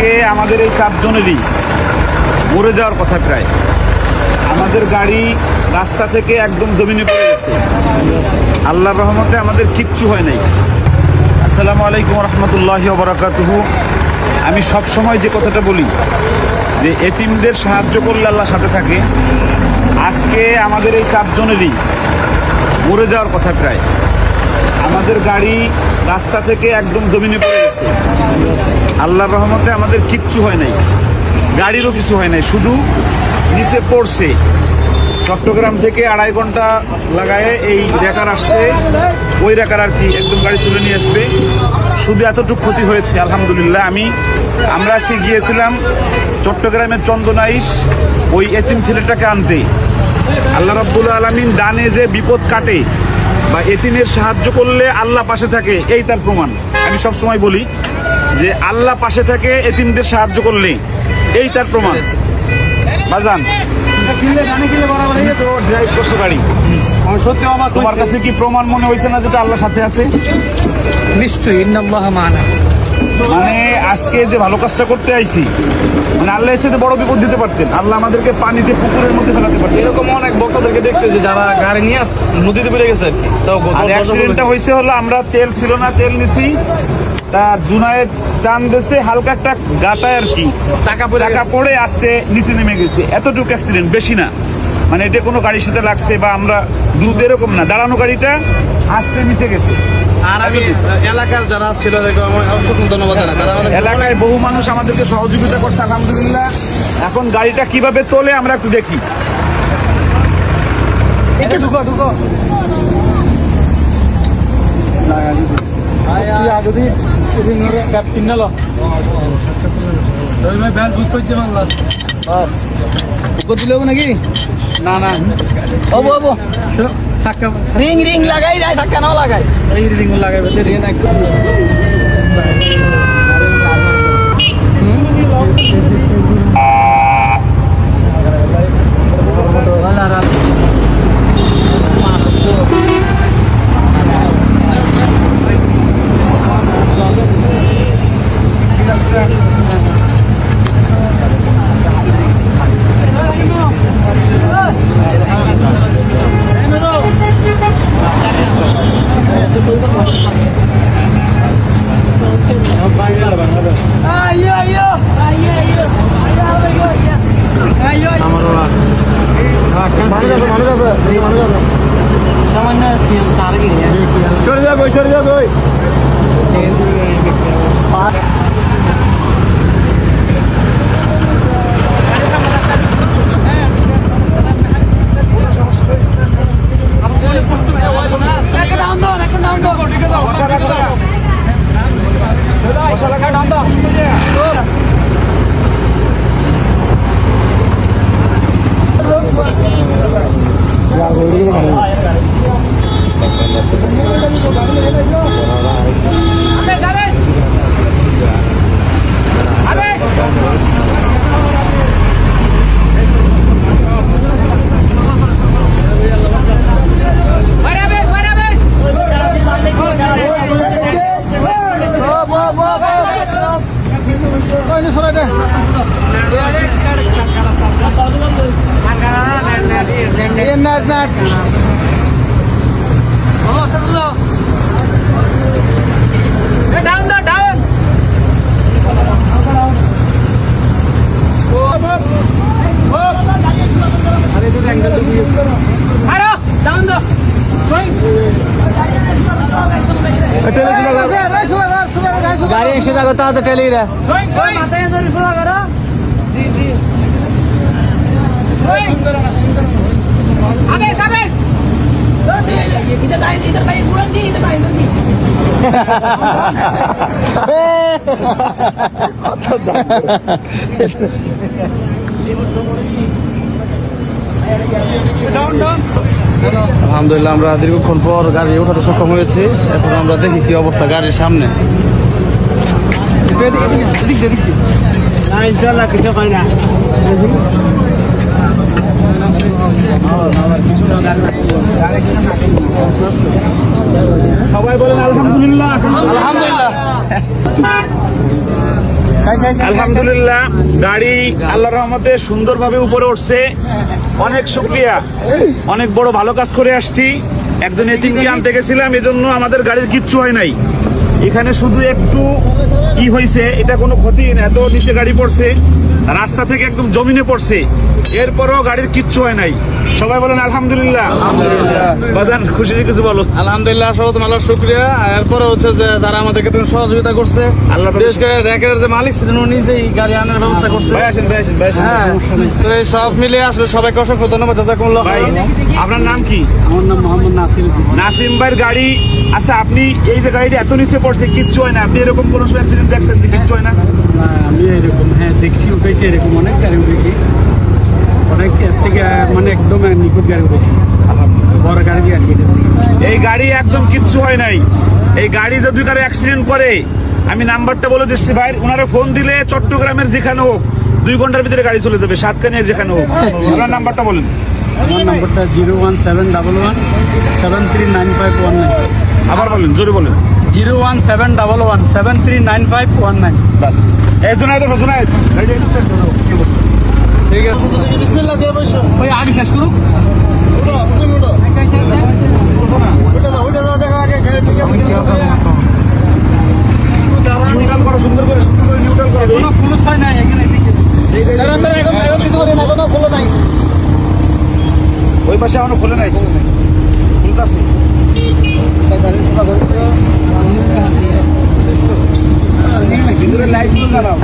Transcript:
আজকে আমাদের এই চারজনেরই মরে যাওয়ার কথা প্রায়। আমাদের গাড়ি রাস্তা থেকে একদম জমিনে পড়ে গেছে। আল্লাহর রহমতে আমাদের কিচ্ছু হয় নাই। আসসালামু আলাইকুম রহমতুল্লাহি ওয়া বারাকাতুহু। আমি সব সময় যে কথাটা বলি যে এতিমদের সাহায্য করলে আল্লাহ সাথে থাকে। আজকে আমাদের এই চারজনেরই মরে যাওয়ার কথা প্রায়। আমাদের গাড়ি রাস্তা থেকে একদম জমিনে পড়ে গেছে। আল্লাহর রহমতে আমাদের কিচ্ছু হয় নাই, গাড়িরও কিছু হয় নাই, শুধু নিচে পড়ছে। চট্টগ্রাম থেকে 2.5 ঘন্টা লাগায় এই রেকার আসছে, ওই রেকার আর কি একদম গাড়ি তুলে নিয়ে আসবে। শুধু এতটুকু ক্ষতি হয়েছে আলহামদুলিল্লাহ। আমরা আজকে গিয়েছিলাম চট্টগ্রামের চন্দনাইশ ওই এতিম ছেলেটাকে আনতে। আল্লাহ রাব্বুল আলামিন ডানে যে বিপদ কাটে বা এতিমের সাহায্য করলে আল্লাহ পাশে থাকে, এই তার প্রমাণ। আমি সব সময় বলি যে আল্লাহ পাশে থাকে এতিমদের সাহায্য করলে, এই তার প্রমাণ। বাজান তো ড্রাইভ করছো গাড়ি, সত্যি তোমার কাছে কি প্রমাণ মনে হয়েছে না যেটা আল্লাহ সাথে আছে? নিশ্চয়ই, ইন্নাল্লাহা মা'ানা। মানে আজকে যে ভালো কাজটা করতে আইছি, মানে আল্লাহ এসে বড় বিপদ দিতে পারতেন। আল্লাহ আমাদেরকে পানিতে পুকুরের মধ্যে ফেলাতে পারতেন। এরকম অনেক বক্তাদেরকে দেখছে যে যারা গাড়ি নিয়ে নদীতে বেড়ে গেছে আর কি। তাও আর অ্যাক্সিডেন্টটা হয়েছে হলো আমরা তেল ছিল না, তেল নিছি, তা জুনায়ের টান দিয়েছে হালকা একটা গাতায় আর কি, চাকা পড়ে আস্তে নিচে নেমে গেছে। এতটুকু অ্যাক্সিডেন্ট, বেশি না। মানে এটা কোনো গাড়ির সাথে লাগছে বা আমরা দ্রুত এরকম না, দাঁড়ানো গাড়িটা আস্তে নিচে গেছে। আর আমি এলাকার যারা ছিল অসংখ্য ধন্যবাদ জানাই। তারা আমাদের এলাকায় বহু মানুষ আমাদেরকে সহযোগিতা করছে আলহামদুলিল্লাহ। এখন গাড়িটা কিভাবে তোলে আমরা একটু দেখি। নাকি না না রিং রিং লাগাই যায়, চাক্কা নাও লাগাই। এই রিং লাগাইবে সরে যাবে গাড়ি এসে যাবে তা তো টেলি রে। আলহামদুলিল্লাহ আমরা দীর্ঘক্ষণ পর গাড়ি ওঠাতে সক্ষম হয়েছি। এখন আমরা দেখি কি অবস্থা গাড়ির সামনে। সবাই বলেন আলহামদুলিল্লাহ। আলহামদুলিল্লাহ। আলহামদুলিল্লাহ গাড়ি আল্লাহর রহমতে সুন্দরভাবে উপরে উঠছে। অনেক শুকরিয়া, অনেক বড় ভালো কাজ করে আসছি। একজন এতিমকে আনতে গেছিলাম, এজন্য আমাদের গাড়ির কিচ্ছু হয় নাই। এখানে শুধু একটু কি হয়েছে, এটা কোনো ক্ষতি না, এত নিচে গাড়ি পড়ছে, রাস্তা থেকে একদম জমিনে পড়ছে, এরপরও গাড়ির কিচ্ছু হয় নাই। সবাই বলেন আলহামদুলিল্লাহ। বাজান খুশি কিছু বলো। আলহামদুলিল্লাহ, সর্বপ্রথম আল্লাহর শুকরিয়া। এরপরে হচ্ছে যে যারা আমাদেরকে তুমি সহযোগিতা করছে, আল্লাহ বিশেষ করে র্যাকের যে মালিক ছিলেন উনি নিজেই গাড়ি আনার ব্যবস্থা করছে। ভাই আসেন, ভাই আসেন, ভাই আসেন। হ্যাঁ, তো এই সব মিলে আসলে সবাইকে অসংখ্য ধন্যবাদ। জাযাকুমুল্লাহ ভাই খাইরান। আপনার নাম কি? আমার নাম মোহাম্মদ নাসির। নাসিম ভাইয়ের গাড়ি। আচ্ছা, আপনি এই যে গাড়িটা এত নিচে পড়ছে কিচ্ছু হয় না, আপনি এরকম কোনো সময় অ্যাক্সিডেন্ট দেখছেন যে কিচ্ছু হয় না? আমি এরকম দেখছি, উঠেছি, এরকম অনেক গাড়ি উঠেছি, অনেক এর থেকে মানে একদম নিখুঁত গাড়ি উঠেছি, বড় গাড়ি দিয়ে আর কি। এই গাড়ি একদম কিচ্ছু হয় নাই। এই গাড়ি যদি কারো অ্যাক্সিডেন্ট করে, আমি নাম্বারটা বলে দিচ্ছি ভাই, ওনারা ফোন দিলে চট্টগ্রামের যেখানে হোক 2 ঘন্টার ভিতরে গাড়ি চলে যাবে, সাতকানিয়া যেখানে হোক। আপনার নাম্বারটা বলেন। আমার নাম্বারটা 01711 আবার বলেন, জোরে বলেন। 01711 বাস এই জোনায়েদ, জোনায়েদ গাড়িটা একটু start করো। কি অবস্থা? ঠিক আছে, বিসমিল্লাহ দিয়ে বসো। ভাই আগে শেষ করুক। নিউট্রাল করো, সুন্দর করে নিউট্রাল করো। কোনো পুরুষ হয় না এখানে। ওই পাশে এখনো খোলে নাই, খুলতাছে। ভিতরে লাইট জ্বালাও।